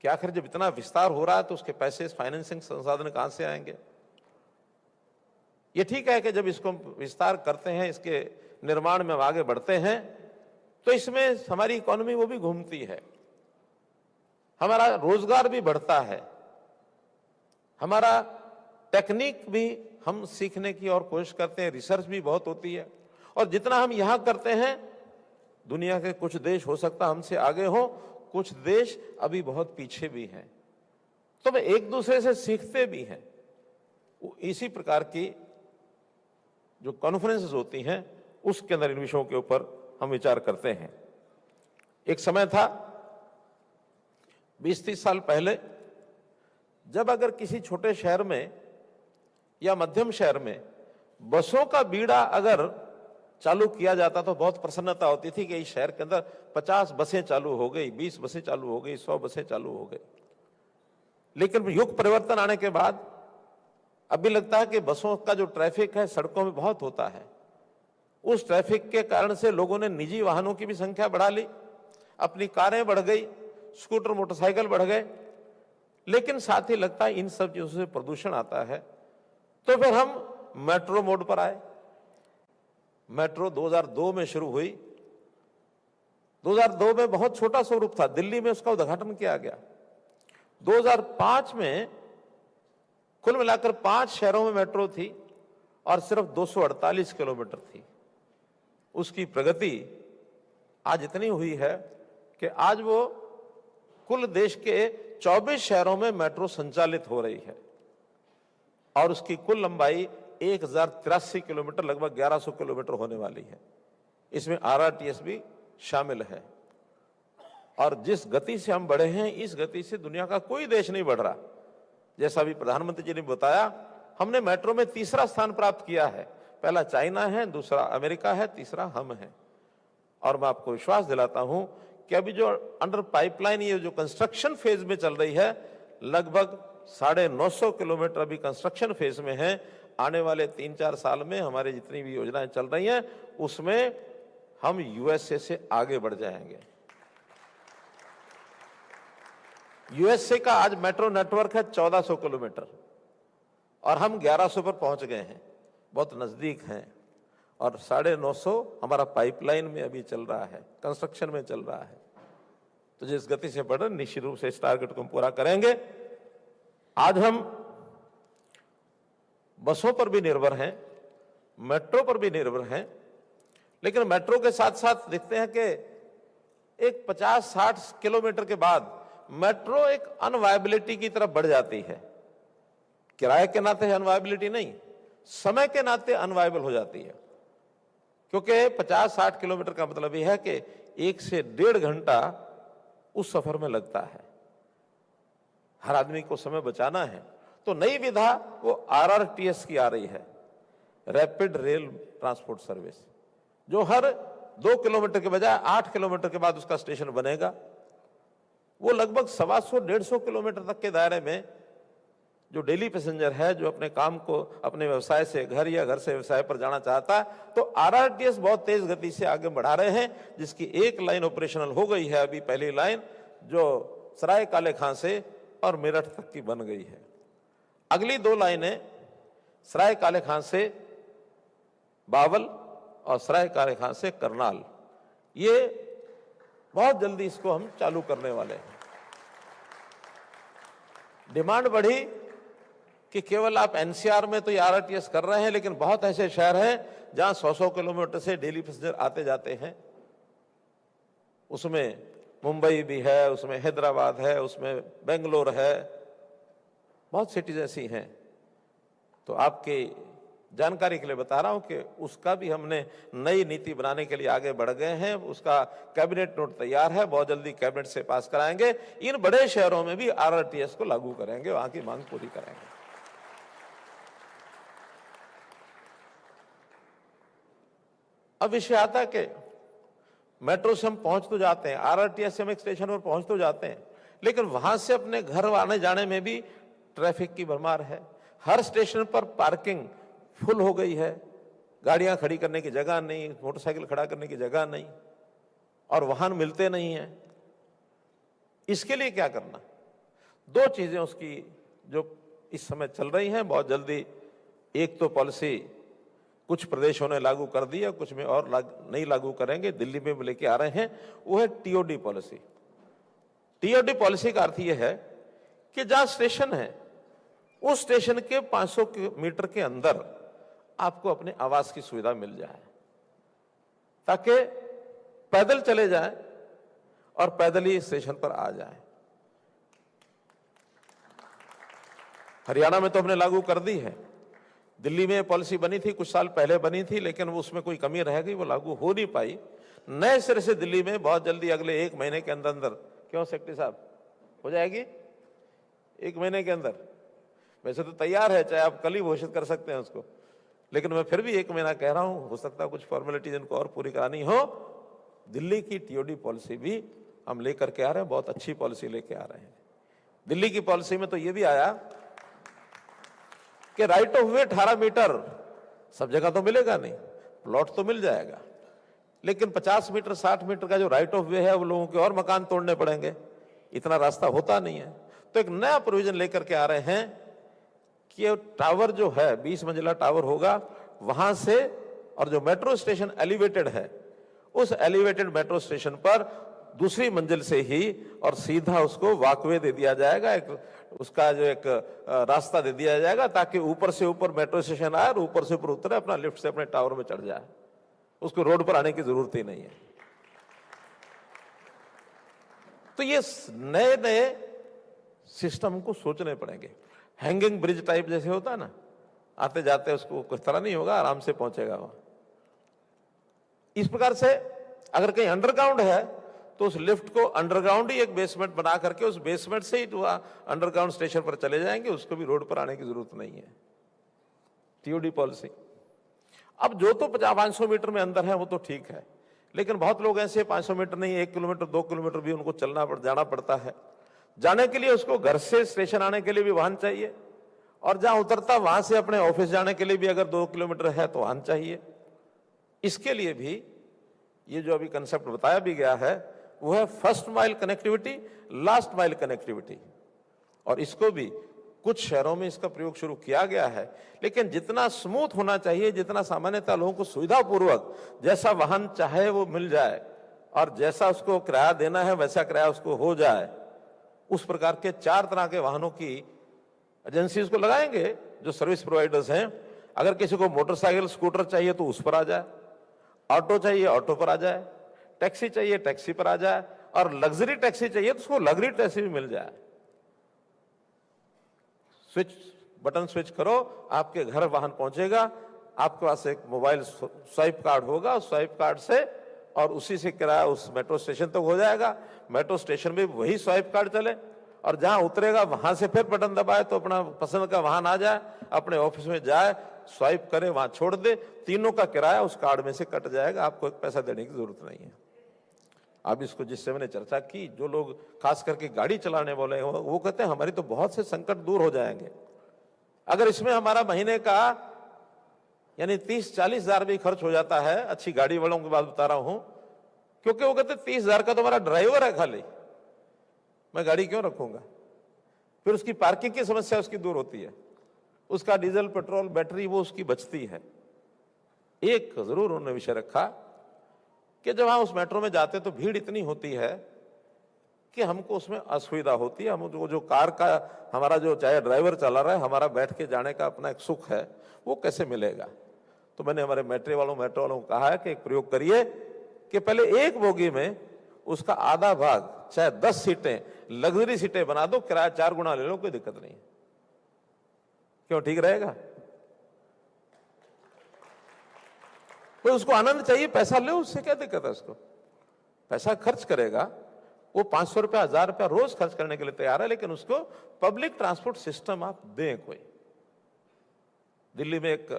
कि आखिर जब इतना विस्तार हो रहा है तो उसके पैसे, फाइनेंसिंग संसाधन कहां से आएंगे। ये ठीक है कि जब इसको विस्तार करते हैं, इसके निर्माण में हम आगे बढ़ते हैं, तो इसमें हमारी इकोनॉमी वो भी घूमती है, हमारा रोजगार भी बढ़ता है, हमारा टेक्निक भी हम सीखने की और कोशिश करते हैं, रिसर्च भी बहुत होती है। और जितना हम यहां करते हैं, दुनिया के कुछ देश हो सकता हमसे आगे हो, कुछ देश अभी बहुत पीछे भी हैं, तो वे एक दूसरे से सीखते भी हैं। इसी प्रकार की जो कॉन्फ्रेंसेस होती हैं, उसके अंदर इन विषयों के ऊपर हम विचार करते हैं। एक समय था 20-30 साल पहले, जब अगर किसी छोटे शहर में या मध्यम शहर में बसों का बीड़ा अगर चालू किया जाता तो बहुत प्रसन्नता होती थी कि इस शहर के अंदर 50 बसें चालू हो गई, 20 बसें चालू हो गई, 100 बसें चालू हो गई। लेकिन युग परिवर्तन आने के बाद अभी लगता है कि बसों का जो ट्रैफिक है सड़कों में बहुत होता है। उस ट्रैफिक के कारण से लोगों ने निजी वाहनों की भी संख्या बढ़ा ली, अपनी कारें बढ़ गई, स्कूटर मोटरसाइकिल बढ़ गए, लेकिन साथ ही लगता है इन सब चीजों से प्रदूषण आता है। तो फिर हम मेट्रो मोड पर आए। मेट्रो 2002 में शुरू हुई। 2002 में बहुत छोटा स्वरूप था, दिल्ली में उसका उद्घाटन किया गया। 2005 में कुल मिलाकर 5 शहरों में मेट्रो थी और सिर्फ 248 किलोमीटर थी। उसकी प्रगति आज इतनी हुई है कि आज वो कुल देश के 24 शहरों में मेट्रो संचालित हो रही है और उसकी कुल लंबाई 1083 किलोमीटर, लगभग 1100 किलोमीटर होने वाली है। इसमें RRTS भी शामिल है। और जिस गति से हम बढ़े हैं, इस गति से दुनिया का कोई देश नहीं बढ़ रहा। जैसा भी प्रधानमंत्री जी ने बताया, हमने मेट्रो में 3रा स्थान प्राप्त किया है। पहला चाइना है, दूसरा अमेरिका है, तीसरा हम हैं। और मैं आपको विश्वास दिलाता हूं कि अभी जो अंडर पाइपलाइन, ये जो कंस्ट्रक्शन फेज में चल रही है, लगभग 950 किलोमीटर अभी कंस्ट्रक्शन फेज में है। आने वाले 3-4 साल में हमारी जितनी भी योजनाएं चल रही हैं, उसमें हम USA से आगे बढ़ जाएंगे। USA का आज मेट्रो नेटवर्क है 1400 किलोमीटर और हम 1100 पर पहुंच गए हैं, बहुत नजदीक हैं। और 950 हमारा पाइपलाइन में अभी चल रहा है, कंस्ट्रक्शन में चल रहा है। तो जिस गति से बढ़ रहे, निश्चित रूप से इस टारगेट को हम पूरा करेंगे। आज हम बसों पर भी निर्भर हैं, मेट्रो पर भी निर्भर हैं, लेकिन मेट्रो के साथ साथ देखते हैं कि एक 50-60 किलोमीटर के बाद मेट्रो एक अनवायबिलिटी की तरफ बढ़ जाती है। किराए के नाते अनवायबिलिटी नहीं, समय के नाते अनवायबल हो जाती है। क्योंकि 50-60 किलोमीटर का मतलब यह है कि 1 से 1.5 घंटा उस सफर में लगता है। हर आदमी को समय बचाना है, तो नई विधा वो RRTS की आ रही है, रैपिड रेल ट्रांसपोर्ट सर्विस, जो हर 2 किलोमीटर के बजाय 8 किलोमीटर के बाद उसका स्टेशन बनेगा। वो लगभग 125-150 किलोमीटर तक के दायरे में जो डेली पैसेंजर है, जो अपने काम को, अपने व्यवसाय से घर या घर से व्यवसाय पर जाना चाहता है, तो RRTS बहुत तेज गति से आगे बढ़ा रहे हैं, जिसकी एक लाइन ऑपरेशनल हो गई है अभी, पहली लाइन, जो सराय काले खां से और मेरठ तक की बन गई है। अगली 2 लाइनें सराय काले खां से बावल और सराय काले खां से करनाल, ये बहुत जल्दी इसको हम चालू करने वाले हैं। डिमांड बढ़ी कि केवल आप NCR में तो ये RRTS कर रहे हैं, लेकिन बहुत ऐसे शहर हैं जहां 100-100 किलोमीटर से डेली पैसेंजर आते जाते हैं। उसमें मुंबई भी है, उसमें हैदराबाद है, उसमें बेंगलोर है, बहुत सिटीज ऐसी हैं। तो आपकी जानकारी के लिए बता रहा हूं कि उसका भी हमने नई नीति बनाने के लिए आगे बढ़ गए हैं। उसका कैबिनेट नोट तैयार है, बहुत जल्दी कैबिनेट से पास कराएंगे। इन बड़े शहरों में भी RRTS को लागू करेंगे, वहां की मांग पूरी करेंगे। अब विषय आता है कि मेट्रो से हम पहुंच तो जाते हैं, RRTS से हम एक स्टेशन पर पहुंच तो जाते हैं, लेकिन वहां से अपने घर आने जाने में भी ट्रैफिक की भरमार है। हर स्टेशन पर पार्किंग फुल हो गई है, गाड़ियां खड़ी करने की जगह नहीं, मोटरसाइकिल खड़ा करने की जगह नहीं, और वाहन मिलते नहीं हैं। इसके लिए क्या करना? दो चीजें उसकी जो इस समय चल रही हैं बहुत जल्दी, एक तो पॉलिसी कुछ प्रदेशों ने लागू कर दी है, कुछ में और नहीं लागू करेंगे, दिल्ली में लेके आ रहे हैं, वो है टीओडी पॉलिसी। टीओडी पॉलिसी का अर्थ यह है कि जहां स्टेशन है उस स्टेशन के 500 मीटर के अंदर आपको अपने आवास की सुविधा मिल जाए, ताकि पैदल चले जाएं और पैदल ही स्टेशन पर आ जाएं। हरियाणा में तो हमने लागू कर दी है, दिल्ली में पॉलिसी बनी थी, कुछ साल पहले बनी थी, लेकिन वो उसमें कोई कमी रह गई, वो लागू हो नहीं पाई। नए सिरे से दिल्ली में बहुत जल्दी अगले 1 महीने के अंदर अंदर, क्यों सेक्रेटरी साहब, हो जाएगी 1 महीने के अंदर। वैसे तो तैयार है, चाहे आप कल ही घोषित कर सकते हैं उसको, लेकिन मैं फिर भी 1 महीना कह रहा हूं, हो सकता है कुछ फॉर्मेलिटीज इनको और पूरी करानी हो। दिल्ली की टीओडी पॉलिसी भी हम लेकर के आ रहे हैं, बहुत अच्छी पॉलिसी लेके आ रहे हैं। दिल्ली की पॉलिसी में तो ये भी आया कि राइट ऑफ वे 18 मीटर सब जगह तो मिलेगा नहीं, प्लॉट तो मिल जाएगा, लेकिन 50 मीटर 60 मीटर का जो राइट ऑफ वे है वो लोगों के और मकान तोड़ने पड़ेंगे, इतना रास्ता होता नहीं है। तो एक नया प्रोविजन लेकर के आ रहे हैं कि टावर जो है 20 मंजिला टावर होगा, वहां से, और जो मेट्रो स्टेशन एलिवेटेड है उस एलिवेटेड मेट्रो स्टेशन पर दूसरी मंजिल से ही और सीधा उसको वॉकवे दे दिया जाएगा, एक उसका जो एक रास्ता दे दिया जाएगा, ताकि ऊपर से ऊपर मेट्रो स्टेशन आए और ऊपर से ऊपर उतरे, अपना लिफ्ट से अपने टावर में चढ़ जाए, उसको रोड पर आने की जरूरत ही नहीं है। तो ये नए नए सिस्टम को सोचने पड़ेंगे। हैंगिंग ब्रिज टाइप जैसे होता है ना, आते जाते उसको कुछ तरह नहीं होगा, आराम से पहुंचेगा वहां। इस प्रकार से अगर कहीं अंडरग्राउंड है तो उस लिफ्ट को अंडरग्राउंड ही एक बेसमेंट बना करके उस बेसमेंट से ही अंडरग्राउंड स्टेशन पर चले जाएंगे, उसको भी रोड पर आने की जरूरत नहीं है। TOD policy. अब जो तो 500 मीटर में अंदर है वो तो ठीक है, लेकिन बहुत लोग ऐसे 500 मीटर नहीं, 1 किलोमीटर 2 किलोमीटर भी उनको जाना पड़ता है। जाने के लिए उसको घर से स्टेशन आने के लिए भी वाहन चाहिए, और जहां उतरता वहां से अपने ऑफिस जाने के लिए भी अगर 2 किलोमीटर है तो वाहन चाहिए। इसके लिए भी ये जो अभी कंसेप्ट बताया भी गया है वो है first mile connectivity, last mile connectivity, और इसको भी कुछ शहरों में इसका प्रयोग शुरू किया गया है, लेकिन जितना स्मूथ होना चाहिए, जितना सामान्यतः लोगों को सुविधापूर्वक जैसा वाहन चाहे वो मिल जाए और जैसा उसको किराया देना है वैसा किराया उसको हो जाए, उस प्रकार के 4 तरह के वाहनों की एजेंसीज को लगाएंगे जो सर्विस प्रोवाइडर्स हैं। अगर किसी को मोटरसाइकिल स्कूटर चाहिए तो उस पर आ जाए, ऑटो चाहिए ऑटो पर आ जाए, टैक्सी चाहिए टैक्सी पर आ जाए, और लग्जरी टैक्सी चाहिए तो उसको लग्जरी टैक्सी भी मिल जाए। बटन स्विच करो, आपके घर वाहन पहुंचेगा, आपके पास एक मोबाइल स्वाइप कार्ड होगा, स्वाइप कार्ड से और उसी से किराया उस मेट्रो स्टेशन तक हो जाएगा। मेट्रो स्टेशन में वही स्वाइप कार्ड चले, और जहां उतरेगा वहां से फिर बटन दबाए तो अपना पसंद का वाहन आ जाए, अपने ऑफिस में जाए, स्वाइप करे, वहां छोड़ दे, तीनों का किराया उस कार्ड में से कट जाएगा, आपको एक पैसा देने की जरूरत नहीं है। अब इसको जिससे मैंने चर्चा की, जो लोग खास करके गाड़ी चलाने वाले वो कहते हैं हमारी तो बहुत से संकट दूर हो जाएंगे अगर इसमें हमारा महीने का यानी 30-40 हजार भी खर्च हो जाता है। अच्छी गाड़ी वालों की बात बता रहा हूं, क्योंकि वो कहते 30 हजार का तो हमारा ड्राइवर है, खाली मैं गाड़ी क्यों रखूंगा। फिर उसकी पार्किंग की समस्या उसकी दूर होती है, उसका डीजल पेट्रोल बैटरी वो उसकी बचती है। एक जरूर उन्होंने विषय रखा कि जब हम उस मेट्रो में जाते तो भीड़ इतनी होती है कि हमको उसमें असुविधा होती है। हम जो कार का हमारा जो चाहे ड्राइवर चला रहा है, हमारा बैठ के जाने का अपना एक सुख है, वो कैसे मिलेगा। तो मैंने हमारे मेट्रो वालों को कहा है कि एक प्रयोग करिए कि पहले एक बोगी में उसका आधा भाग, चाहे 10 सीटें लग्जरी सीटें बना दो, किराया 4 गुना ले लो, कोई दिक्कत नहीं। क्यों, ठीक रहेगा। कोई उसको आनंद चाहिए, पैसा ले, उससे क्या दिक्कत है। उसको पैसा खर्च करेगा, वो 500 रुपया 1000 रुपया रोज खर्च करने के लिए तैयार है, लेकिन उसको पब्लिक ट्रांसपोर्ट सिस्टम आप दें कोई। दिल्ली में एक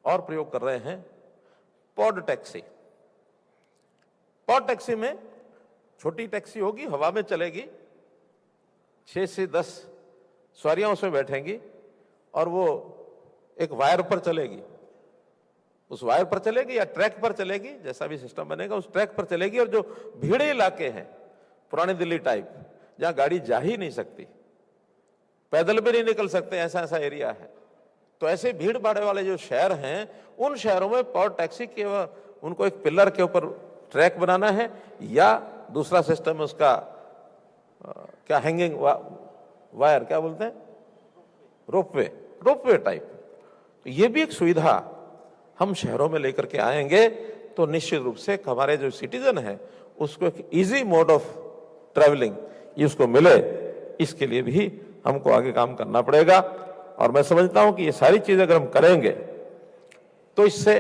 और प्रयोग कर रहे हैं, पॉड टैक्सी। पॉड टैक्सी में छोटी टैक्सी होगी, हवा में चलेगी, 6 से 10 सवारियां उसमें बैठेंगी और वो एक वायर पर चलेगी। उस वायर पर चलेगी या ट्रैक पर चलेगी, जैसा भी सिस्टम बनेगा उस ट्रैक पर चलेगी। और जो भीड़े इलाके हैं, पुरानी दिल्ली टाइप, जहां गाड़ी जा ही नहीं सकती, पैदल भी नहीं निकल सकते, ऐसा ऐसा एरिया है। तो ऐसे भीड़ भाड़ वाले जो शहर हैं, उन शहरों में पावर टैक्सी के उनको एक पिलर के ऊपर ट्रैक बनाना है, या दूसरा सिस्टम उसका क्या हैंगिंग वायर क्या बोलते हैं, रोपवे टाइप। तो ये भी एक सुविधा हम शहरों में लेकर के आएंगे तो निश्चित रूप से हमारे जो सिटीजन है उसको एक इजी मोड ऑफ ट्रैवलिंग ये उसको मिले, इसके लिए भी हमको आगे काम करना पड़ेगा। और मैं समझता हूं कि ये सारी चीजें अगर हम करेंगे तो इससे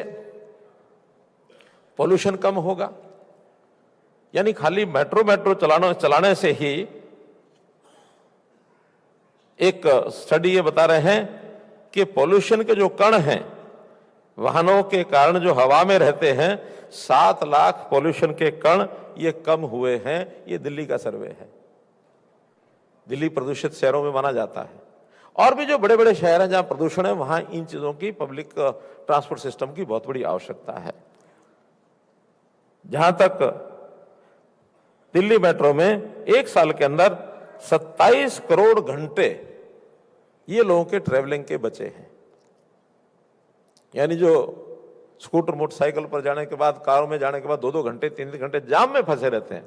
पोल्यूशन कम होगा। यानी खाली मेट्रो चलाने से ही, एक स्टडी ये बता रहे हैं कि पोल्यूशन के जो कण हैं वाहनों के कारण जो हवा में रहते हैं, 7 लाख पोल्यूशन के कण ये कम हुए हैं। ये दिल्ली का सर्वे है। दिल्ली प्रदूषित शहरों में माना जाता है। और भी जो बड़े बड़े शहर हैं जहां प्रदूषण है, वहां इन चीजों की पब्लिक ट्रांसपोर्ट सिस्टम की बहुत बड़ी आवश्यकता है। जहां तक दिल्ली मेट्रो में एक साल के अंदर 27 करोड़ घंटे ये लोगों के ट्रेवलिंग के बचे हैं। यानी जो स्कूटर मोटरसाइकिल पर जाने के बाद, कारों में जाने के बाद 2-2 घंटे 3-3 घंटे जाम में फंसे रहते हैं,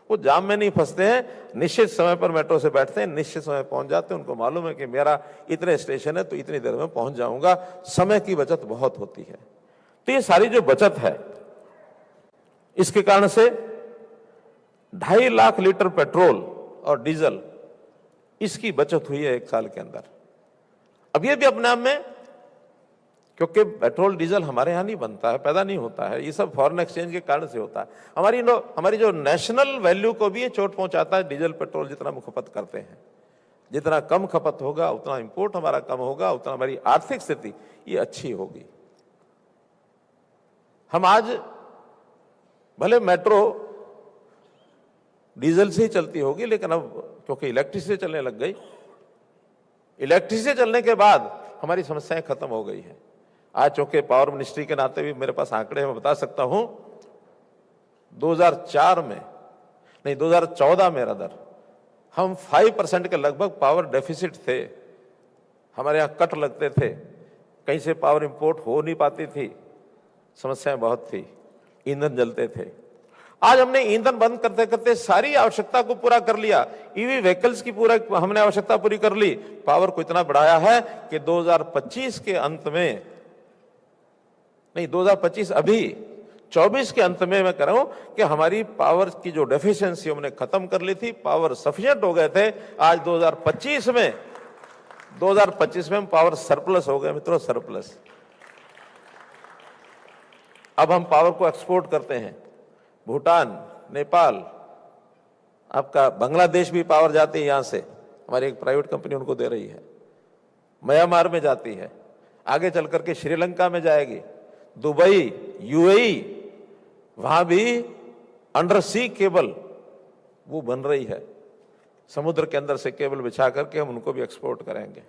वो जाम में नहीं फंसते हैं। निश्चित समय पर मेट्रो से बैठते हैं, निश्चित समय पहुंच जाते हैं। उनको मालूम है कि मेरा इतने स्टेशन है तो इतनी देर में पहुंच जाऊंगा। समय की बचत बहुत होती है। तो ये सारी जो बचत है, इसके कारण से 2.5 लाख लीटर पेट्रोल और डीजल इसकी बचत हुई है एक साल के अंदर। अब ये भी अपने आप में, क्योंकि पेट्रोल डीजल हमारे यहाँ नहीं बनता है, पैदा नहीं होता है, ये सब फॉरेन एक्सचेंज के कारण से होता है। हमारी जो नेशनल वैल्यू को भी ये चोट पहुंचाता है। डीजल पेट्रोल जितना हम खपत करते हैं, जितना कम खपत होगा उतना इंपोर्ट हमारा कम होगा, उतना हमारी आर्थिक स्थिति ये अच्छी होगी। हम आज भले मेट्रो डीजल से ही चलती होगी, लेकिन अब क्योंकि इलेक्ट्रिसिटी चलने लग गई, इलेक्ट्रिसिटी चलने के बाद हमारी समस्याएं खत्म हो गई है। आज चूंकि पावर मिनिस्ट्री के नाते भी मेरे पास आंकड़े हैं, मैं बता सकता हूं 2014 में रादर हम 5% के लगभग पावर डेफिसिट थे। हमारे यहाँ कट लगते थे, कहीं से पावर इंपोर्ट हो नहीं पाती थी, समस्याएं बहुत थी, ईंधन जलते थे। आज हमने ईंधन बंद करते करते सारी आवश्यकता को पूरा कर लिया। ईवी व्हीकल्स की पूरा हमने आवश्यकता पूरी कर ली। पावर को इतना बढ़ाया है कि 2025 के अंत में, नहीं 2025 अभी 24 के अंत में मैं कह रहा हूं कि हमारी पावर की जो डेफिशिएंसी हमने खत्म कर ली थी, पावर सफिशिएंट हो गए थे। आज 2025 में हम पावर सरप्लस हो गए मित्रों, सरप्लस। अब हम पावर को एक्सपोर्ट करते हैं। भूटान, नेपाल, आपका बांग्लादेश भी पावर जाती है यहां से, हमारी एक प्राइवेट कंपनी उनको दे रही है। म्यांमार में जाती है, आगे चल करके श्रीलंका में जाएगी, दुबई, यूएई, वहां भी अंडर सी केबल वो बन रही है। समुद्र के अंदर से केबल बिछा करके हम उनको भी एक्सपोर्ट करेंगे।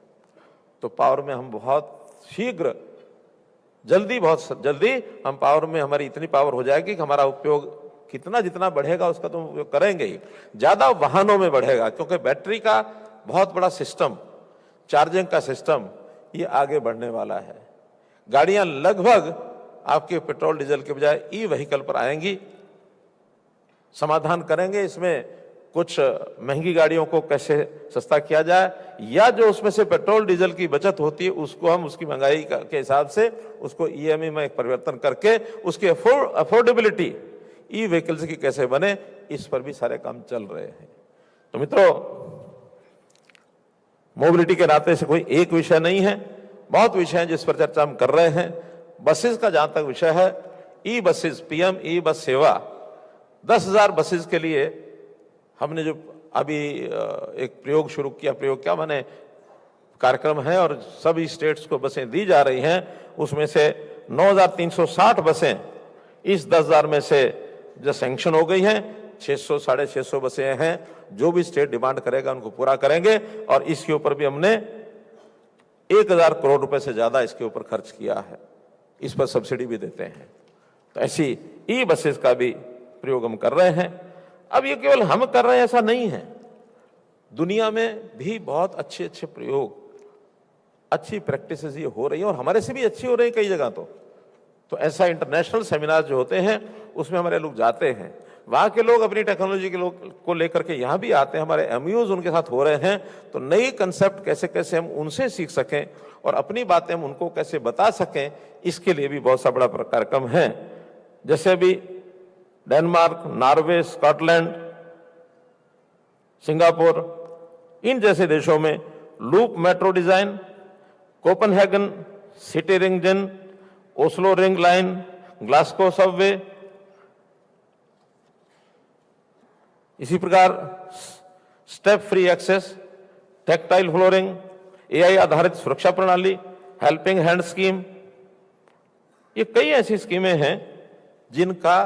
तो पावर में हम बहुत शीघ्र, बहुत जल्दी हम पावर में, हमारी इतनी पावर हो जाएगी कि हमारा उपयोग जितना बढ़ेगा उसका तो उपयोग करेंगे ही, ज्यादा वाहनों में बढ़ेगा, क्योंकि बैटरी का बहुत बड़ा सिस्टम, चार्जिंग का सिस्टम ये आगे बढ़ने वाला है। गाड़ियां लगभग आपके पेट्रोल डीजल के बजाय ई व्हीकल पर आएंगी। समाधान करेंगे इसमें कुछ महंगी गाड़ियों को कैसे सस्ता किया जाए, या जो उसमें से पेट्रोल डीजल की बचत होती है उसको हम उसकी महंगाई के हिसाब से उसको ईएमआई में परिवर्तन करके उसकी अफोर्डेबिलिटी ई व्हीकल्स की कैसे बने, इस पर भी सारे काम चल रहे हैं। तो मित्रों, मोबिलिटी के नाते से कोई एक विषय नहीं है, बहुत विषय हैं जिस पर चर्चा हम कर रहे हैं। बसेस का जहां तक विषय है, ई बसेस, पीएम ई बस सेवा, 10,000 बसेस के लिए हमने जो अभी एक प्रयोग शुरू किया, प्रयोग क्या माने कार्यक्रम है, और सभी स्टेट्स को बसें दी जा रही हैं। उसमें से 9,360 बसें इस 10,000 में से जो सैंक्शन हो गई हैं, 600 साढ़े 600 बसें हैं। जो भी स्टेट डिमांड करेगा उनको पूरा करेंगे। और इसके ऊपर भी हमने 1,000 करोड़ रुपए से ज्यादा इसके ऊपर खर्च किया है, इस पर सब्सिडी भी देते हैं। तो ऐसी ई बसेस का भी प्रयोग हम कर रहे हैं। अब ये केवल हम कर रहे हैं ऐसा नहीं है, दुनिया में भी बहुत अच्छे अच्छे प्रयोग, अच्छी प्रैक्टिसेस ये हो रही हैं और हमारे से भी अच्छी हो रही है कई जगह। तो ऐसा इंटरनेशनल सेमिनार जो होते हैं उसमें हमारे लोग जाते हैं, वहाँ के लोग अपनी टेक्नोलॉजी के लोग को लेकर के यहाँ भी आते हैं, हमारे एमयूज उनके साथ हो रहे हैं। तो नई कंसेप्ट कैसे कैसे हम उनसे सीख सकें और अपनी बातें हम उनको कैसे बता सकें, इसके लिए भी बहुत सा बड़ा कार्यक्रम है। जैसे अभी डेनमार्क, नॉर्वे, स्कॉटलैंड, सिंगापुर, इन जैसे देशों में loop metro design, Copenhagen city ring जिन, Oslo ring line, Glasgow subway, इसी प्रकार step free access, tactile flooring, AI आधारित सुरक्षा प्रणाली, हेल्पिंग हैंड स्कीम, ये कई ऐसी स्कीमें हैं जिनका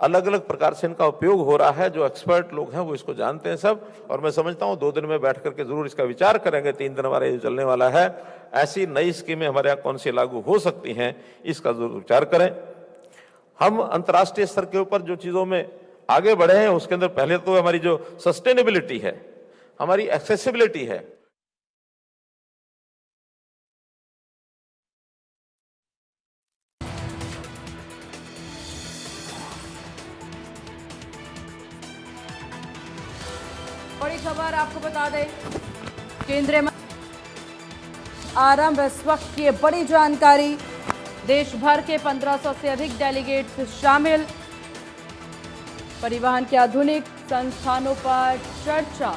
अलग अलग प्रकार से इनका उपयोग हो रहा है। जो एक्सपर्ट लोग हैं वो इसको जानते हैं सब, और मैं समझता हूं 2 दिन में बैठ करके जरूर इसका विचार करेंगे। 3 दिन हमारे चलने वाला है, ऐसी नई स्कीमें हमारे यहाँ कौन सी लागू हो सकती हैं, इसका जरूर विचार करें। हम अंतर्राष्ट्रीय स्तर के ऊपर जो चीजों में आगे बढ़े हैं उसके अंदर पहले तो हमारी जो सस्टेनेबिलिटी है, हमारी एक्सेसिबिलिटी है। बड़ी खबर आपको बता दें, केंद्रीय आरंभ इस वक्त की बड़ी जानकारी, देश भर के 1500 से अधिक डेलीगेट्स शामिल, परिवहन के आधुनिक संस्थानों पर चर्चा।